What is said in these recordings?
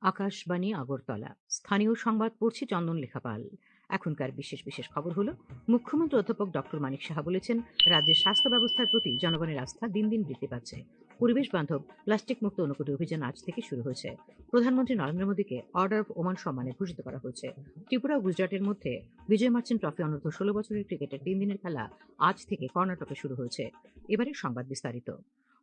আকাশবাণী আগরতলা স্থানীয় সংবাদ পড়ছি চন্দন লেখাপাল। এখনকার বিশেষ বিশেষ খবর হলো, মুখ্যমন্ত্রী অধ্যাপক ডক্টর মানিক সাহা বলেছেন, রাজ্যের স্বাস্থ্য ব্যবস্থার প্রতি জনগণের আস্থা দিন দিন বৃদ্ধি পাচ্ছে। পরিবেশ বান্ধব প্লাস্টিক মুক্ত ঊনকোটি অভিযান আজ থেকে শুরু হয়েছে। প্রধানমন্ত্রী নরেন্দ্র মোদীকে অর্ডার অফ ওমান সম্মানে ভূষিত করা হয়েছে। ত্রিপুরা ও গুজরাটের মধ্যে বিজয় মার্চেন্ট ট্রফি অনূর্ধ্ব 16 বছরের ক্রিকেটের 3 দিনের খেলা আজ থেকে কর্ণাটকে শুরু হয়েছে। এবারে সংবাদ বিস্তারিত।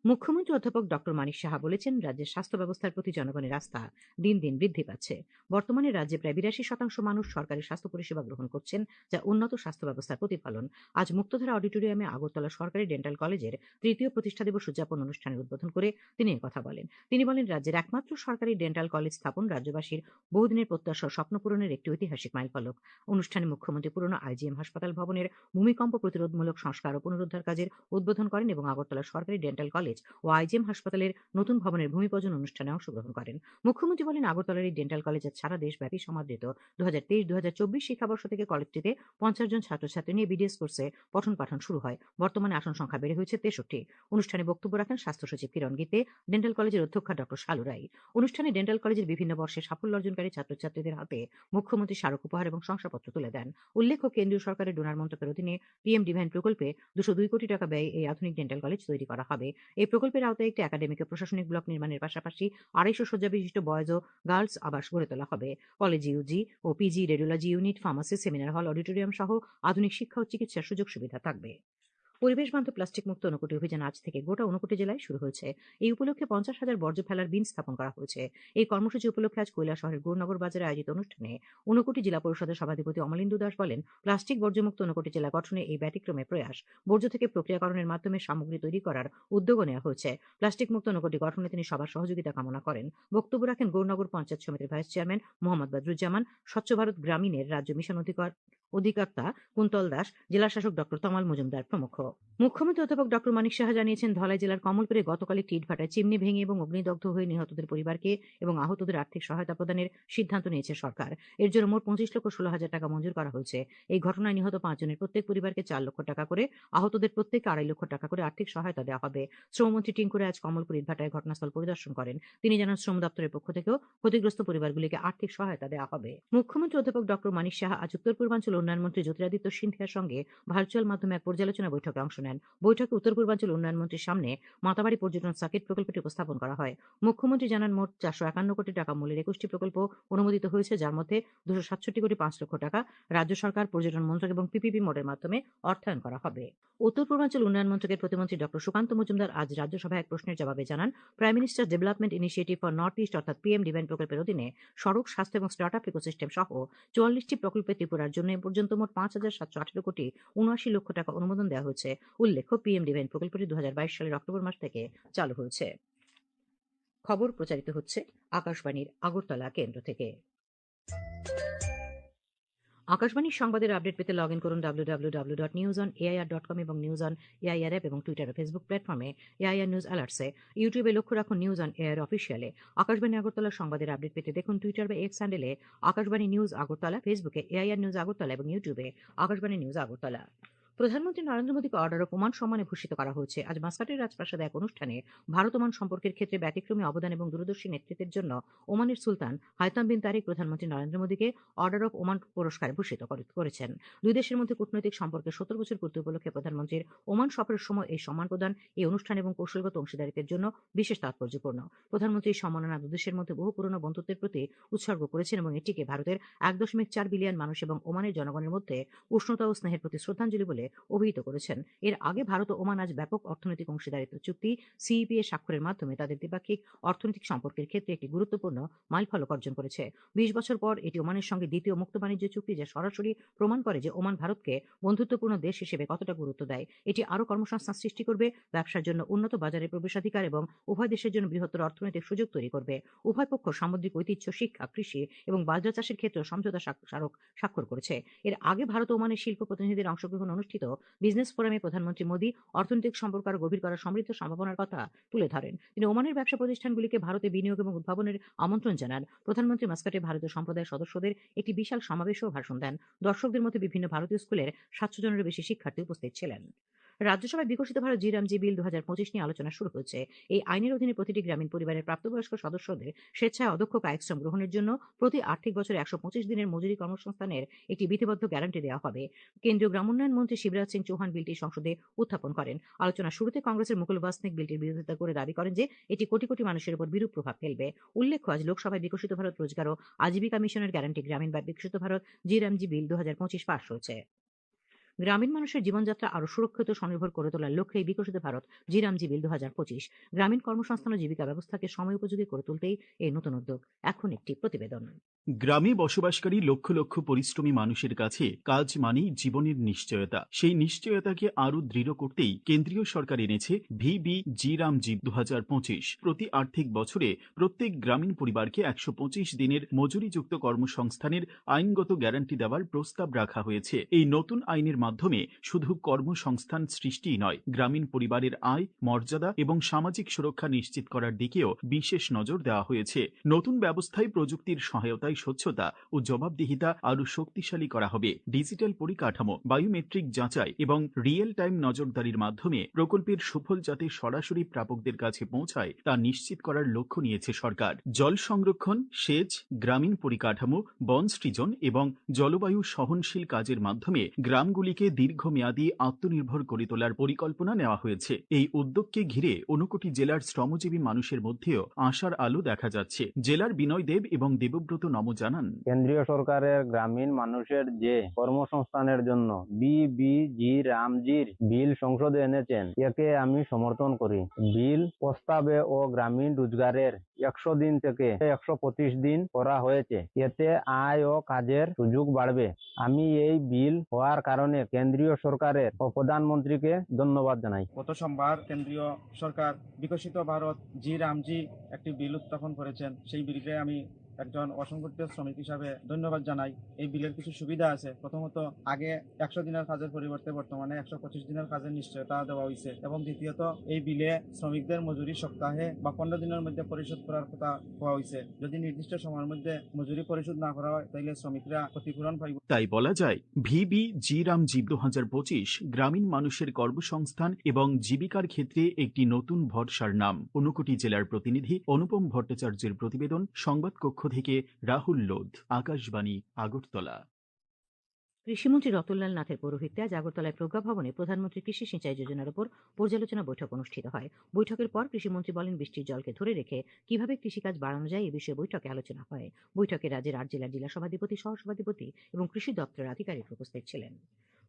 মুখ্যমন্ত্রী অধ্যাপক ডক্টর মানিক সাহা বলেছেন, রাজ্যের স্বাস্থ্য ব্যবস্থার প্রতি জনগণের আস্থা দিন দিন বৃদ্ধি পাচ্ছে। বর্তমানে রাজ্যে প্রায় 82% মানুষ সরকারি স্বাস্থ্য পরিষেবা গ্রহণ করছেন, যা উন্নত স্বাস্থ্য ব্যবস্থার প্রতিফলন। আজ মুক্তধারা অডিটোরিয়ামে আগরতলা সরকারি ডেন্টাল কলেজের 3য় প্রতিষ্ঠা দিবস উদযাপন অনুষ্ঠানের উদ্বোধন করে তিনি কথা বলেন। তিনি বলেন, রাজ্যের একমাত্র সরকারি ডেন্টাল কলেজ স্থাপন রাজ্যবাসীর বহুদিনের প্রত্যাশা ও স্বপ্ন পূরণের একটি ঐতিহাসিক মাইলফলক। অনুষ্ঠানে মুখ্যমন্ত্রী পুরনো আইজিএম হাসপাতাল ভবনের ভূমিকম্প প্রতিরোধমূলক সংস্কার ও পুনরুদ্ধার কাজের উদ্বোধন করেন এবং আগরতলা সরকারি ডেন্টাল কলেজ ও আইজিএম হাসপাতালের নতুন ভবনের ভূমিপূজন অনুষ্ঠানে অংশগ্রহণ করেন। মুখ্যমন্ত্রী বলেন, আগরতলার এই ডেন্টাল কলেজ আজ সারা দেশব্যাপী সমাদৃত। 2023-2024 শিক্ষাবর্ষ থেকে কলেজটিতে 50 জন ছাত্রছাত্রী নিয়ে বিডিএস কোর্সে পঠন পাঠন শুরু হয়। বর্তমানে আসন সংখ্যা বেড়ে হয়েছে 63। অনুষ্ঠানে বক্তব্য রাখেন স্বাস্থ্য সচিব কিরণ গীতে, ডেন্টাল কলেজের অধ্যক্ষা ডক্টর শালু রাই। অনুষ্ঠানে ডেন্টাল কলেজের বিভিন্ন বর্ষে সাফল্য অর্জনকারী ছাত্রছাত্রীদের হাতে মুখ্যমন্ত্রী স্মারক উপহার এবং শংসাপত্র তুলে দেন। উল্লেখ্য, কেন্দ্রীয় সরকারের ডোনার মন্ত্রকের অধীনে পিএম ডিভাইন প্রকল্পে 202 কোটি টাকা ব্যয়ে এই আধুনিক ডেন্টাল কলেজ তৈরি করা হবে। এই প্রকল্পের আওতায় একটি একাডেমিক ও প্রশাসনিক ব্লক নির্মাণের পাশাপাশি 250 শয্যা বিশিষ্ট বয়েজ ও গার্লস আবাস গড়ে তোলা হবে। কলেজ ইউজি ও PG, radiology unit, pharmacy, seminar hall, auditorium সহ আধুনিক শিক্ষা ও চিকিৎসার সুযোগ সুবিধা থাকবে। পরিবেশ বান্ধব প্লাস্টিক মুক্ত ঊনকোটি অভিযান আজ থেকে গোটা ঊনকোটি জেলায় শুরু হয়েছে। এই উপলক্ষে 50,000 বর্জ্য ফেলার বিন স্থাপন করা হয়েছে। এই কর্মসূচি উপলক্ষে আজ কৈলাসহরের গৌরনগর বাজারে আয়োজিত অনুষ্ঠানে ঊনকোটি জেলা পরিষদের সভাধিপতি অমলেন্দু দাস বলেন, প্লাস্টিক বর্জ্যমুক্ত ঊনকোটি জেলা গঠনে এই ব্যতিক্রমে প্রয়াস। বর্জ্য থেকে প্রক্রিয়াকরণের মাধ্যমে সামগ্রী তৈরি করার উদ্যোগও নেওয়া হয়েছে। প্লাস্টিক মুক্ত ঊনকোটি গঠনে তিনি সবার সহযোগিতা কামনা করেন। বক্তব্য রাখেন গৌরনগর পঞ্চায়েত সমিতির ভাইস চেয়ারম্যান মোহাম্মদ বদরুজ্জামান, স্বচ্ছ ভারত গ্রামীণের রাজ্য মিশন অধিকর্তা কুন্তল দাস, জেলাশাসক ডক্টর তমাল মজুমদার প্রমুখ। মুখ্যমন্ত্রী অধ্যাপক ডক্টর মানিক সাহা জানিয়েছেন, ধলাই জেলার কমলপুরে গতকাল একটি ইটভাটায় চিমনি ভেঙে এবং অগ্নিদগ্ধ হয়ে নিহতদের পরিবারকে এবং আহতদের আর্থিক সহায়তা প্রদানের সিদ্ধান্ত নিয়েছে সরকার। এর জন্য মোট 25,16,000 টাকা মঞ্জুর করা হয়েছে। এই ঘটনায় নিহত 5 জনের প্রত্যেক পরিবারকে 4 লক্ষ টাকা করে, আহতদের প্রত্যেককে 2.5 লক্ষ টাকা করে আর্থিক সহায়তা দেওয়া হবে। শ্রমমন্ত্রী টিঙ্কু রায় আজ কমলপুর ইটভাটায় ঘটনাস্থল পরিদর্শন করেন। তিনি জানান, শ্রম দপ্তরের পক্ষ থেকেও ক্ষতিগ্রস্ত পরিবারগুলিকে আর্থিক সহায়তা দেওয়া হবে। মুখ্যমন্ত্রী অধ্যাপক ডক্টর মানিক সাহা আজ উত্তর পূর্বাঞ্চল উন্নয়ন মন্ত্রী জ্যোতিরাদিত্য সিন্ধিয়ার সঙ্গে ভার্চুয়াল মাধ্যমে এক পর্যালোচনা বৈঠকে অংশ নেন। বৈঠকে উত্তর পূর্বাঞ্চল উন্নয়ন মন্ত্রীর সামনে মাতাবাড়ি পর্যটন সার্কিট প্রকল্পটি উপস্থাপন করা হয়। মুখ্যমন্ত্রী জানান, মোট 451 কোটি টাকা মূল্যের 21টি প্রকল্প অনুমোদিত হয়েছে, যার মধ্যে 267 কোটি 5 লক্ষ টাকা রাজ্য সরকার, পর্যটন মন্ত্রক এবং পিপিপি মোডের মাধ্যমে অর্থায়ন করা হবে। উত্তর পূর্বাঞ্চল উন্নয়ন মন্ত্রকের প্রতিমন্ত্রী ডক্টর সুকান্ত মজুমদার আজ রাজ্যসভায় এক প্রশ্নের জবাবে জানান, prime minister development initiative for north east অর্থাৎ পিএম ডিভাইন প্রকল্পের অধীনে সড়ক, স্বাস্থ্য এবং স্টার্টআপ ইকোসিস্টেম সহ 44টি প্রকল্পে ত্রিপুরার জন্য এ পর্যন্ত মোট 5,718 কোটি 79 লক্ষ টাকা অনুমোদন দেওয়া হয়েছে। উল্লেখ্য, পিএম ডিভাইন প্রকল্পটি 2022 সালের অক্টোবর মাস থেকে চালু হয়েছে। খবর প্রচারিত হচ্ছে আকাশবাণীর আগরতলা কেন্দ্র থেকে। আকাশবাণীর সংবাদের আপডেট পেতে লগ ইন করুন www.newsonair.com এবং নিউজ অন এআইআর অ্যাপ এবং টুইটার ও ফেসবুক প্ল্যাটফর্মে এআইআর নিউজ অ্যালার্টসে। ইউটিউবে লক্ষ্য রাখুন নিউজ অন এআইআর অফিসিয়ালে। আকাশবাণী আগরতলার সংবাদের আপডেট পেতে দেখুন টুইটার বা এক্স হ্যান্ডেলে আকাশবাণী নিউজ আগরতলা, ফেসবুকে এআইআর নিউজ আগরতলা এবং ইউটিউবে আকাশবাণী নিউজ আগরতলা। প্রধানমন্ত্রী নরেন্দ্র মোদীকে অর্ডার অফ ওমান সম্মানে ভূষিত করা হয়েছে। আজ মাস্কাটের রাজপ্রাসাদে এক অনুষ্ঠানে ভারত ওমান সম্পর্কের ক্ষেত্রে ব্যতিক্রমী অবদান এবং দূরদর্শী নেতৃত্বের জন্য ওমানের সুলতান হাইতাম বিন তারিক প্রধানমন্ত্রী নরেন্দ্র মোদীকে অর্ডার অফ ওমান পুরস্কারে ভূষিত করেছেন। দুই দেশের মধ্যে কূটনৈতিক সম্পর্কের 70 বছর পূর্তি উপলক্ষে প্রধানমন্ত্রীর ওমান সফরের সময় এই সম্মান প্রদান এই অনুষ্ঠান এবং কৌশলগত অংশীদারিত্বের জন্য বিশেষ তাৎপর্যপূর্ণ। প্রধানমন্ত্রী এই সম্মাননা দুদেশের মধ্যে বহু পুরনো বন্ধুত্বের প্রতি উৎসর্গ করেছেন এবং এটিকে ভারতের 1.4 বিলিয়ন মানুষ এবং ওমানের জনগণের মধ্যে উষ্ণতা ও স্নেহের প্রতি শ্রদ্ধাঞ্জলি বলে অভিহিত করেছেন। এর আগে ভারত ও ওমান আজ ব্যাপক অর্থনৈতিক অংশীদারিত্ব চুক্তি সিইপি এর স্বাক্ষরের মাধ্যমে তাদের দ্বিপাক্ষিক অর্থনৈতিক সম্পর্কের ক্ষেত্রে একটি গুরুত্বপূর্ণ মাইলফলক অর্জন করেছে। 20 বছর পর এটি ওমানের সঙ্গে দ্বিতীয় মুক্ত বাণিজ্য চুক্তি, যা সরাসরি প্রমাণ করে যে ওমান ভারতকে বন্ধুত্বপূর্ণ দেশ হিসেবে কতটা গুরুত্ব দেয়। এটি আরও কর্মসংস্থান সৃষ্টি করবে, ব্যবসার জন্য উন্নত বাজারে প্রবেশাধিকার এবং উভয় দেশের জন্য বৃহত্তর অর্থনৈতিক সুযোগ তৈরি করবে। উভয় পক্ষ সামুদ্রিক ঐতিহ্য, শিক্ষা, কৃষি এবং বাজরা চাষের ক্ষেত্রে সমঝোতা স্মারক স্বাক্ষর করেছে। এর আগে ভারত ও ওমানের শিল্প প্রতিনিধিদের অংশগ্রহণ অনুষ্ঠিত বিজনেস ফোরামে প্রধানমন্ত্রী মোদী অর্থনৈতিক সম্পর্ক আরও গভীর করার সমৃদ্ধ সম্ভাবনার কথা তুলে ধরেন। তিনি ওমানের ব্যবসা প্রতিষ্ঠানগুলিকে ভারতে বিনিয়োগ এবং উদ্ভাবনের আমন্ত্রণ জানান। প্রধানমন্ত্রী মাস্কাটে ভারতীয় সম্প্রদায়ের সদস্যদের একটি বিশাল সমাবেশেও ভাষণ দেন। দর্শকদের মধ্যে বিভিন্ন ভারতীয় স্কুলের 700 জনেরও বেশি শিক্ষার্থী উপস্থিত ছিলেন। রাজ্যসভায় বিকশিত ভারত জি-রামজি বিল ২০২৫ নিয়ে আলোচনা শুরু হয়েছে। এই আইনের অধীনে প্রতিটি গ্রামীণ পরিবারের প্রাপ্তবয়স্ক সদস্যদের স্বেচ্ছায় অদক্ষ কায়িক শ্রম গ্রহণের জন্য প্রতি আর্থিক বছরে ১২৫ দিনের মজুরি কর্মসংস্থানের একটি বিধিবদ্ধ গ্যারান্টি দেওয়া হবে। কেন্দ্রীয় গ্রামোন্নয়ন মন্ত্রী শিবরাজ সিং চৌহান বিলটি সংসদে উত্থাপন করেন। আলোচনার শুরুতে কংগ্রেসের মুকুল বাসনিক বিলটির বিরোধিতা করে দাবি করেন যে এটি কোটি কোটি মানুষের উপর বিরূপ প্রভাব ফেলবে। উল্লেখ্য, আজ লোকসভায় বিকশিত ভারত রোজগার ও আজীবিকা মিশনের গ্যারান্টি গ্রামীণ বা বিকশিত ভারত জি-রামজি বিল ২০২৫ পাস হয়েছে। গ্রামীণ মানুষের জীবনযাত্রা আরো সুরক্ষিত স্বনির্ভর করে তোলার লক্ষ্যে এই বিকশিত ভারত জি-রামজি বিল ২০২৫ গ্রামীণ কর্মসংস্থান ও জীবিকা ব্যবস্থাকে সময় উপযোগী করে তুলতেই এই নতুন উদ্যোগ। এখন একটি প্রতিবেদন। গ্রামে বসবাসকারী লক্ষ লক্ষ পরিশ্রমী মানুষের কাছে কাজ মানেই জীবনের নিশ্চয়তা। সেই নিশ্চয়তাকে আরো দৃঢ় করতেই কেন্দ্রীয় সরকার এনেছে ভিবি জি-রামজি ২০২৫। প্রতি আর্থিক বছরে প্রত্যেক গ্রামীণ পরিবারকে ১২৫ দিনের মজুরিযুক্ত কর্মসংস্থানের আইনগত গ্যারান্টি দেওয়ার প্রস্তাব রাখা হয়েছে। এই নতুন আইনের মাধ্যমে শুধু কর্মসংস্থান সৃষ্টিই নয়, গ্রামীণ পরিবারের আয়, মর্যাদা এবং সামাজিক সুরক্ষা নিশ্চিত করার দিকেও বিশেষ নজর দেওয়া হয়েছে। নতুন ব্যবস্থায় প্রযুক্তির সহায়তায় স্বচ্ছতা ও জবাবদিহিতা আরও শক্তিশালী করা হবে। ডিজিটাল পরিকাঠামো, বায়োমেট্রিক যাচাই এবং রিয়েল টাইম নজরদারির মাধ্যমে প্রকল্পের সুফল যাতে সরাসরি প্রাপকদের কাছে পৌঁছায় তা নিশ্চিত করার লক্ষ্য নিয়েছে সরকার। জল সংরক্ষণ, সেচ, গ্রামীণ পরিকাঠামো, বন সৃজন এবং জলবায়ু সহনশীল কাজের মাধ্যমে গ্রামগুলিকে দীর্ঘমেয়াদী আত্মনির্ভর করে তোলার পরিকল্পনা নেওয়া হয়েছে। এই উদ্যোগকে ঘিরে ৫৯ জেলার শ্রমজীবী মানুষের মধ্যেও আশার আলো দেখা যাচ্ছে। জেলার বিনয় দেব এবং দেবব্রত নম জানান, কেন্দ্রীয় সরকারের গ্রামীণ মানুষের যে কর্মসংস্থানের জন্য জি-রামজির বিল সংসদে এনেছেন, একে আমি সমর্থন করি। বিল প্রস্তাবে ও গ্রামীণ রোজগারের ১০০ দিন থেকে ১২৫ দিন করা হয়েছে। এতে আয় ও কাজের সুযোগ বাড়বে। আমি এই বিল হওয়ার কারণে কেন্দ্রীয় সরকারের ও প্রধানমন্ত্রীকে ধন্যবাদ জানাই। গত সোমবার কেন্দ্রীয় সরকার বিকশিত ভারত জি-রামজি একটি বিল উত্থাপন করেছেন। সেই বিলকে আমি একজন অসংগঠিত শ্রমিক হিসাবে ধন্যবাদ জানাই। এই বিলের কিছু সুবিধা আছে। প্রথমত, আগে ১০০ দিনের কাজের পরিবর্তে বর্তমানে ১২৫ দিনের কাজের নিশ্চয়তা দেওয়া হয়েছে এবং দ্বিতীয়ত, এই বিলে শ্রমিকদের মজুরি সপ্তাহে বা ১৫ দিনের মধ্যে পরিশোধ করার কথা কোয়া হয়েছে। যদি নির্দিষ্ট সময়ের মধ্যে মজুরি পরিশোধ না করা হয় তাহলে শ্রমিকরা ক্ষতিপূরণ পাইব। তাই বলা যায় ভিবি জি-রামজি ২০২৫ গ্রামীণ মানুষের কর্মসংস্থান এবং জীবিকার ক্ষেত্রে একটি নতুন ভরসার নাম। ৫৯ জেলার প্রতিনিধি অনুপম ভট্টাচার্যের প্রতিবেদন, সংবাদ কক্ষ থেকে রাহুল লোধ, আকাশবাণী, আগরতলা। কৃষিমন্ত্রী রতনলাল নাথের পৌরোহিত্যে আজ আগরতলায় প্রজ্ঞা ভবনে প্রধানমন্ত্রী কৃষি সিঞ্চাই যোজনার উপর পর্যালোচনা বৈঠক অনুষ্ঠিত হয়। বৈঠকের পর কৃষিমন্ত্রী বলেন, বৃষ্টির জলকে ধরে রেখে কিভাবে কৃষিকাজ বাড়ানো যায় এ বিষয়ে বৈঠকে আলোচনা হয়। বৈঠকে রাজ্যের ৮ জেলার জেলা সভাধিপতি, সহসভাধিপতি এবং কৃষি দপ্তরের আধিকারিক উপস্থিত ছিলেন।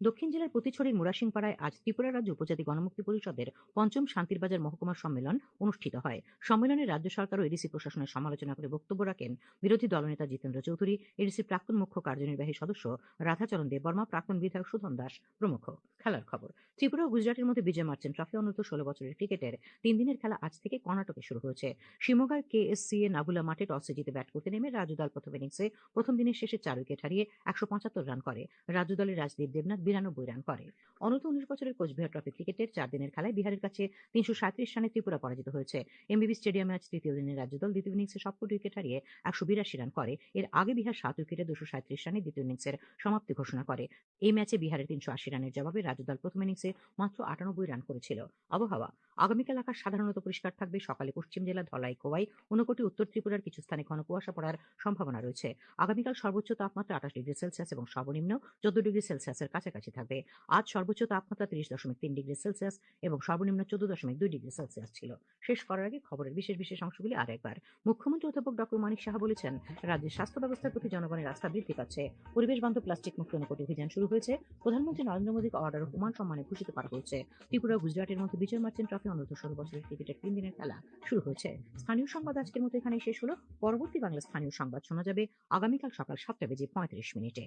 দক্ষিণ জেলার প্রতিছড়ির মুরাসিংপাড়ায় আজ ত্রিপুরা রাজ্য উপজাতি গণমুক্তি পরিষদের ৫ম শান্তিরবাজার মহকুমা সম্মেলন অনুষ্ঠিত হয়। সম্মেলনে রাজ্য সরকার ও এডিসি প্রশাসনের সমালোচনা করে বক্তব্য রাখেন বিরোধী দলনেতা জিতেন্দ্র চৌধুরী, এডিসির প্রাক্তন মুখ্য কার্যনির্বাহী সদস্য রাধাচরণ দেববর্মা, প্রাক্তন বিধায়ক সুধন দাস প্রমুখ। খেলার খবর। ত্রিপুরা ও গুজরাটের মধ্যে বিজয় মার্চেন্ট ট্রফি অনূর্ধ্ব ১৬ বছরের ক্রিকেটের ৩ দিনের খেলা আজ থেকে কর্ণাটকে শুরু হয়েছে। শিমোগার কেএসসিএ নাগুলা মাঠে টসে জিতে ব্যাট করতে নেমে রাজ্য দল প্রথম ইনিংসে প্রথম দিনের শেষে ৪ উইকেট হারিয়ে ১৭৫ রান করে। রাজ্য দলের রাজদীপ দেবনাথ ৯২ রান করে। অনূর্ধ্ব ১৯ বছরের কোচবিহার ট্রফি ক্রিকেটের ৪ দিনের খেলায় বিহারের কাছে ৩৩৭ রানে ত্রিপুরা পরাজিত হয়েছে। এমবিবি স্টেডিয়ামে আজ তৃতীয় দিনের রাজ্য দল দ্বিতীয় ইনিংসে সবকটি উইকেট হারিয়ে ১৮২ রান করে। এর আগে বিহার ৭ উইকেটে ২৩৭ রানে দ্বিতীয় ইনিংসের সমাপ্তি ঘোষণা করে। এই ম্যাচে বিহারের ৩৮০ রানের জবাবে রাজ্য দল প্রথম ইনিংসে মাত্র ৯৮ রান করেছিল। আবহাওয়া। আগামীকাল আকাশ সাধারণত পরিষ্কার থাকবে। সকালে পশ্চিম জেলা ধলাই, খোয়াই, ঊনকোটি, উত্তর ত্রিপুরার কিছু স্থানে ঘন কুয়াশা পড়ার সম্ভাবনা রয়েছে। আগামীকাল সর্বোচ্চ তাপমাত্রা ২৮ ডিগ্রি সেলসিয়াস এবং সর্বনিম্ন ১৪ ডিগ্রি সেলসিয়াসের কাছাকাছি থাকবে। আজ সর্বোচ্চ তাপমাত্রা ৩০.৩ ডিগ্রি সেলসিয়াস এবং সর্বনিম্ন ১৪.২ ডিগ্রি সেলসিয়াস ছিল। শেষ করার আগে খবরের বিশেষ বিশেষ অংশগুলি আরেকবার। মুখ্যমন্ত্রী অধ্যাপক ডক্টর মানিক সাহা বলেছেন, রাজ্যের স্বাস্থ্য ব্যবস্থার প্রতি জনগণের আস্থা বৃদ্ধি পাচ্ছে। পরিবেশ বান্ধব প্লাস্টিক মুক্ত ঊনকোটি অভিযান শুরু হয়েছে। প্রধানমন্ত্রী নরেন্দ্র মোদীকে অর্ডার অফ ওমান সম্মানে ভূষিত করা হয়েছে। ত্রিপুরা ও গুজরাটের মধ্যে বিজয় মার্চেন্ট ট্রফি অনূর্ধ্ব ১৬ বছরের ক্রিকেটের ৩ দিনের খেলা শুরু হয়েছে। স্থানীয় সংবাদ আজকের মতো এখানেই শেষ হলো। পরবর্তী বাংলা স্থানীয় সংবাদ শোনা যাবে আগামীকাল সকাল ৭টা বেজে ৩৫ মিনিটে।